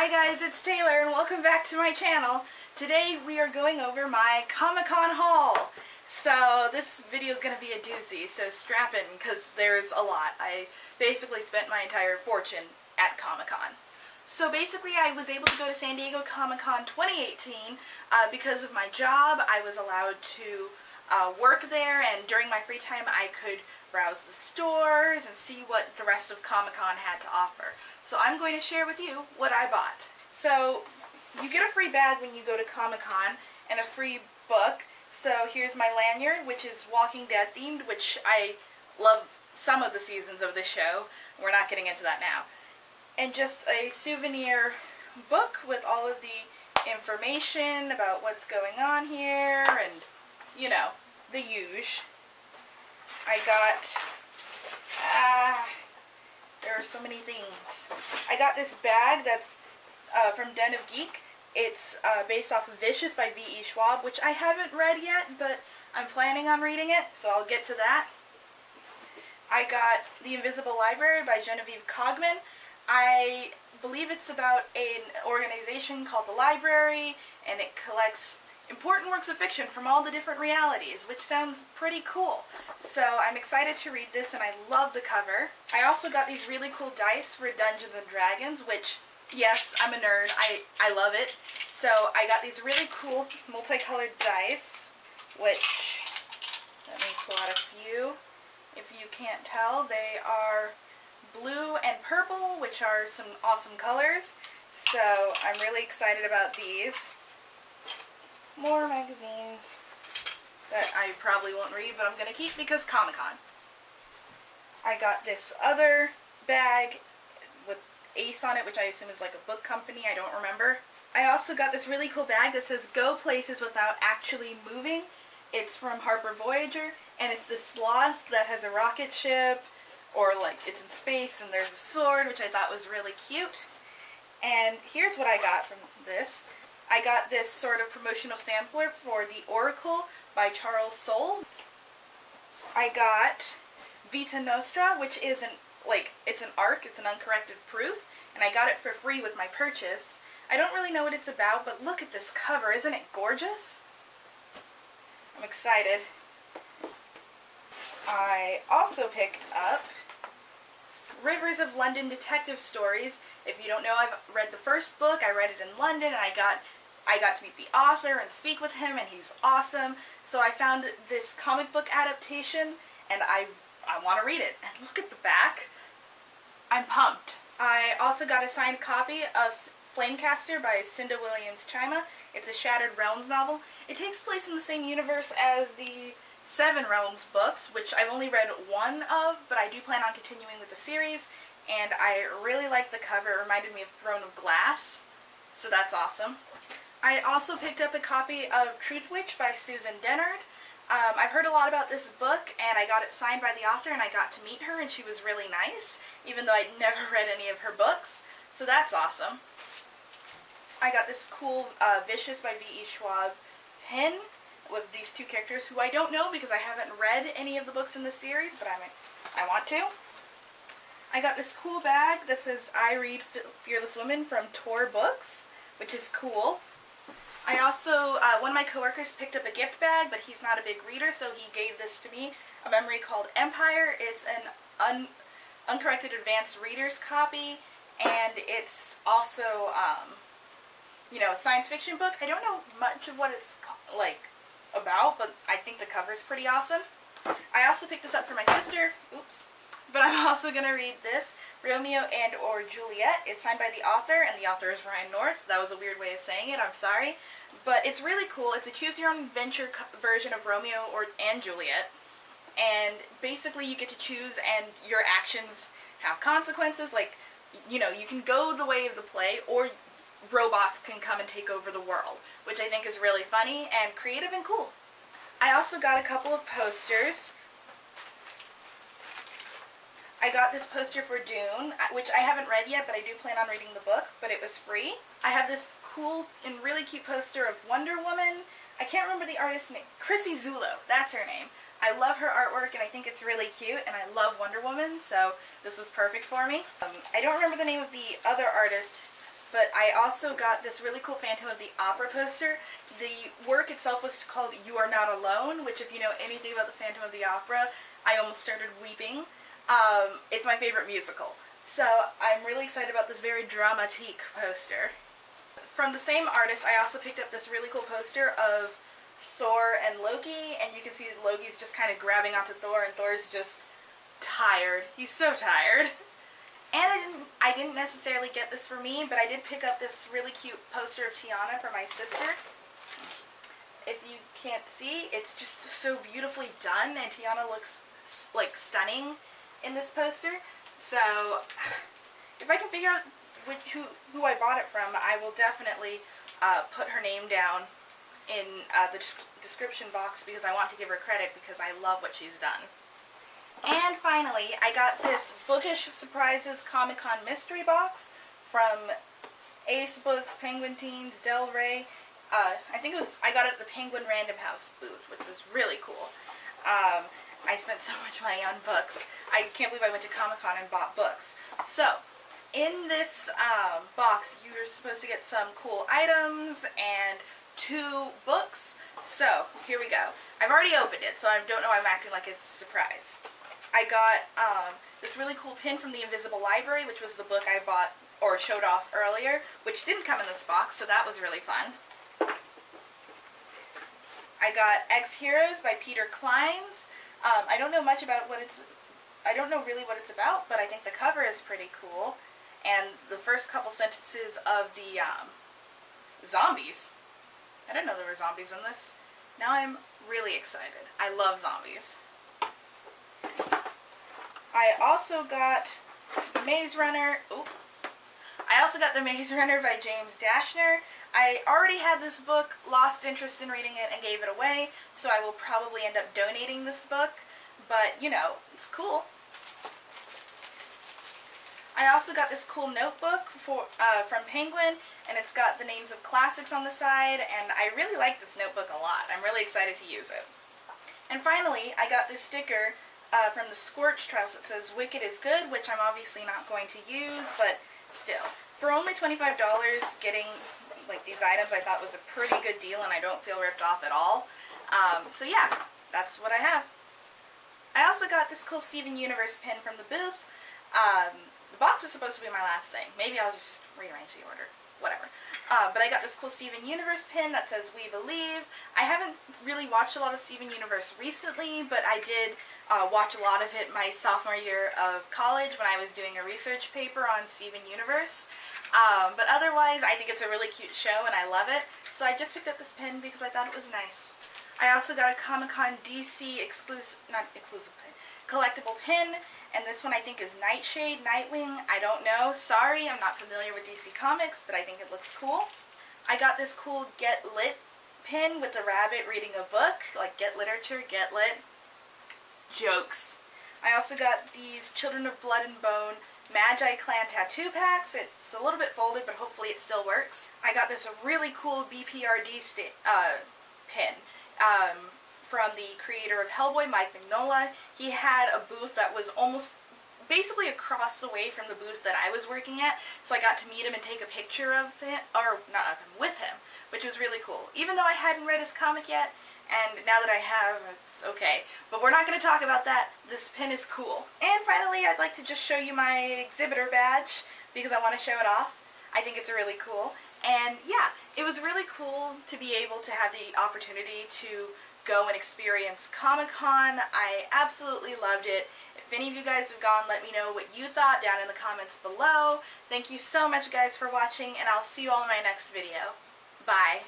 Hi guys, it's Taylor and welcome back to my channel. Today we are going over my Comic-Con haul. So this video is going to be a doozy, so strap in because there's a lot. I basically spent my entire fortune at Comic-Con. So basically I was able to go to San Diego Comic-Con 2018 because of my job. I was allowed to work there, and during my free time I could browse the stores and see what the rest of Comic-Con had to offer. So I'm going to share with you what I bought. So you get a free bag when you go to Comic-Con and a free book. So here's my lanyard, which is Walking Dead themed, which I love some of the seasons of the show. We're not getting into that now. And just a souvenir book with all of the information about what's going on here and, you know, the usual. I got, there are so many things. I got this bag that's from Den of Geek. It's based off of Vicious by V.E. Schwab, which I haven't read yet, but I'm planning on reading it, so I'll get to that. I got The Invisible Library by Genevieve Cogman. I believe it's about an organization called the Library, and it collects important works of fiction from all the different realities, which sounds pretty cool. So I'm excited to read this, and I love the cover. I also got these really cool dice for Dungeons & Dragons, which, yes, I'm a nerd. I love it. So I got these really cool multicolored dice, which, let me pull out a few. If you can't tell, they are blue and purple, which are some awesome colors. So I'm really excited about these. More magazines that I probably won't read, but I'm going to keep because Comic-Con. I got this other bag with Ace on it, which I assume is like a book company. I don't remember. I also got this really cool bag that says Go Places Without Actually Moving. It's from Harper Voyager, and it's this sloth that has a rocket ship, or like it's in space, and there's a sword, which I thought was really cute. And here's what I got from this. I got this sort of promotional sampler for The Oracle by Charles Soule. I got Vita Nostra, which is it's an ARC, it's an uncorrected proof, and I got it for free with my purchase. I don't really know what it's about, but look at this cover, isn't it gorgeous? I'm excited. I also picked up Rivers of London Detective Stories. If you don't know, I've read the first book. I read it in London, and I got to meet the author and speak with him, and he's awesome. So I found this comic book adaptation, and I want to read it. And look at the back. I'm pumped. I also got a signed copy of Flamecaster by Cinda Williams-Chima. It's a Shattered Realms novel. It takes place in the same universe as the Seven Realms books, which I've only read one of, but I do plan on continuing with the series, and I really like the cover. It reminded me of Throne of Glass, so that's awesome. I also picked up a copy of Truthwitch by Susan Dennard. I've heard a lot about this book, and I got it signed by the author, and I got to meet her, and she was really nice, even though I'd never read any of her books, so that's awesome. I got this cool Vicious by V.E. Schwab pin with these two characters who I don't know because I haven't read any of the books in the series, but I want to. I got this cool bag that says I Read Fearless Women from Tor Books, which is cool. I also, one of my coworkers picked up a gift bag, but he's not a big reader, so he gave this to me, a memory called Empire. It's an uncorrected advanced reader's copy, and it's also, you know, a science fiction book. I don't know much of what it's about, but I think the cover's pretty awesome. I also picked this up for my sister. Oops. But I'm also going to read this, Romeo and or Juliet. It's signed by the author, and the author is Ryan North. That was a weird way of saying it, I'm sorry. But it's really cool. It's a choose-your-own-adventure version of Romeo and Juliet. And basically you get to choose, and your actions have consequences. Like, you know, you can go the way of the play, or robots can come and take over the world, which I think is really funny and creative and cool. I also got a couple of posters. I got this poster for Dune, which I haven't read yet, but I do plan on reading the book, but it was free. I have this cool and really cute poster of Wonder Woman. I can't remember the artist's name. Chrissy Zullo, that's her name. I love her artwork, and I think it's really cute, and I love Wonder Woman, so this was perfect for me. I don't remember the name of the other artist but I also got this really cool Phantom of the Opera poster. The work itself was called You Are Not Alone, which if you know anything about the Phantom of the Opera, I almost started weeping. It's my favorite musical. So I'm really excited about this very dramatique poster. From the same artist, I also picked up this really cool poster of Thor and Loki, and you can see Loki's just kind of grabbing onto Thor, and Thor's just tired. He's so tired. And I didn't necessarily get this for me, but I did pick up this really cute poster of Tiana for my sister. If you can't see, it's just so beautifully done, and Tiana looks like stunning in this poster. So if I can figure out who I bought it from, I will definitely put her name down in the description box, because I want to give her credit because I love what she's done. And finally, I got this Bookish Surprises Comic-Con mystery box from Ace Books, Penguin Teens, Del Rey. I think I got it at the Penguin Random House booth, which was really cool. I spent so much money on books. I can't believe I went to Comic-Con and bought books. So, in this box, you're supposed to get some cool items and 2 books. So, here we go. I've already opened it, so I don't know why I'm acting like it's a surprise. I got this really cool pin from the Invisible Library, which was the book I bought or showed off earlier, which didn't come in this box, so that was really fun. I got Ex-Heroes by Peter Clines. I don't know much about I don't know really what it's about, but I think the cover is pretty cool. And the first couple sentences of the zombies. I didn't know there were zombies in this. Now I'm really excited. I love zombies. I also got The Maze Runner. I also got The Maze Runner by James Dashner. I already had this book, lost interest in reading it, and gave it away, so I will probably end up donating this book, but, you know, it's cool. I also got this cool notebook from Penguin, and it's got the names of classics on the side, and I really like this notebook a lot. I'm really excited to use it. And finally, I got this sticker from the Scorch Trials that says Wicked is Good, which I'm obviously not going to use, but still. For only $25, getting like these items I thought was a pretty good deal, and I don't feel ripped off at all. So yeah, that's what I have. I also got this cool Steven Universe pin from the booth. The box was supposed to be my last thing. Maybe I'll just rearrange the order. Whatever. But I got this cool Steven Universe pin that says We Believe. I haven't really watched a lot of Steven Universe recently, but I did watch a lot of it my sophomore year of college when I was doing a research paper on Steven Universe. But otherwise, I think it's a really cute show and I love it. So I just picked up this pin because I thought it was nice. I also got a Comic-Con DC collectible pin, and this one I think is Nightshade, Nightwing, I don't know. Sorry, I'm not familiar with DC Comics, but I think it looks cool. I got this cool Get Lit pin with the rabbit reading a book, like Get Literature, Get Lit. Jokes. I also got these Children of Blood and Bone Magi Clan tattoo packs. It's a little bit folded, but hopefully it still works. I got this really cool BPRD pin from the creator of Hellboy, Mike Mignola. He had a booth that was almost basically across the way from the booth that I was working at, so I got to meet him and take a picture of him, or not of him, with him, which was really cool. Even though I hadn't read his comic yet, and now that I have, it's okay. But we're not going to talk about that. This pin is cool. And finally, I'd like to just show you my exhibitor badge, because I want to show it off. I think it's really cool. And yeah, it was really cool to be able to have the opportunity to go and experience Comic-Con. I absolutely loved it. If any of you guys have gone, let me know what you thought down in the comments below. Thank you so much, guys, for watching, and I'll see you all in my next video. Bye.